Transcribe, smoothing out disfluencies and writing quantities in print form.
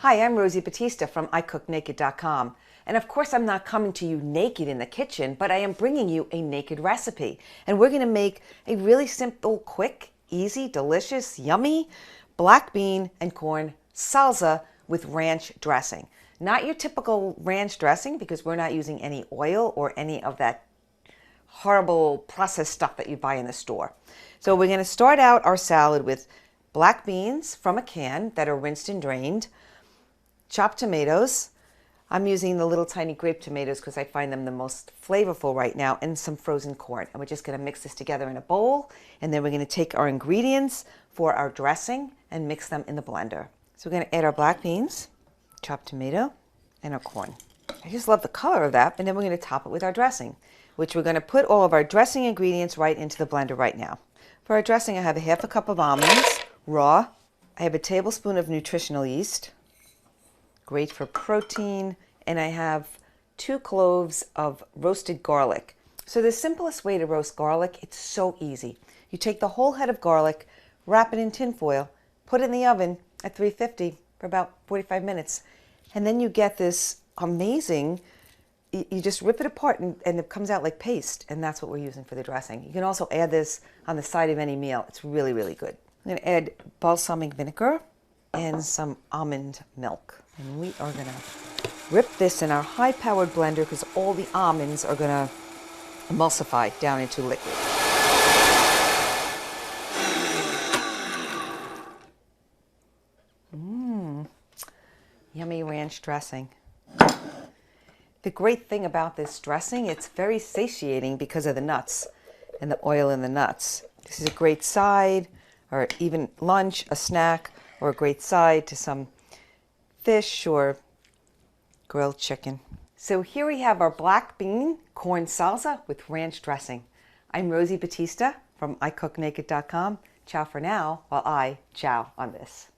Hi, I'm Rosie Batista from iCookNaked.com. And of course, I'm not coming to you naked in the kitchen, but I am bringing you a naked recipe. And we're going to make a really simple, quick, easy, delicious, yummy black bean and corn salsa with ranch dressing. Not your typical ranch dressing because we're not using any oil or any of that horrible processed stuff that you buy in the store. So we're going to start out our salad with black beans from a can that are rinsed and drained, chopped tomatoes. I'm using the little tiny grape tomatoes because I find them the most flavorful right now, and some frozen corn. And we're just going to mix this together in a bowl, and then we're going to take our ingredients for our dressing and mix them in the blender. So we're going to add our black beans, chopped tomato, and our corn. I just love the color of that. And then we're going to top it with our dressing, which we're going to put all of our dressing ingredients right into the blender right now. For our dressing, I have a half a cup of almonds, raw. I have a tablespoon of nutritional yeast, great for protein, and I have 2 cloves of roasted garlic. So the simplest way to roast garlic, it's so easy. You take the whole head of garlic, wrap it in tin foil, put it in the oven at 350 for about 45 minutes, and then you get this amazing, you just rip it apart and it comes out like paste, and that's what we're using for the dressing. You can also add this on the side of any meal. It's really, really good. I'm going to add balsamic vinegar and some almond milk. And we are going to rip this in our high-powered blender because all the almonds are going to emulsify down into liquid. Yummy ranch dressing. The great thing about this dressing, it's very satiating because of the nuts and the oil in the nuts. This is a great side, or even lunch, a snack, or a great side to some fish or grilled chicken. So here we have our black bean corn salsa with ranch dressing. I'm Rosie Batista from iCookNaked.com. Ciao for now, while I chow on this.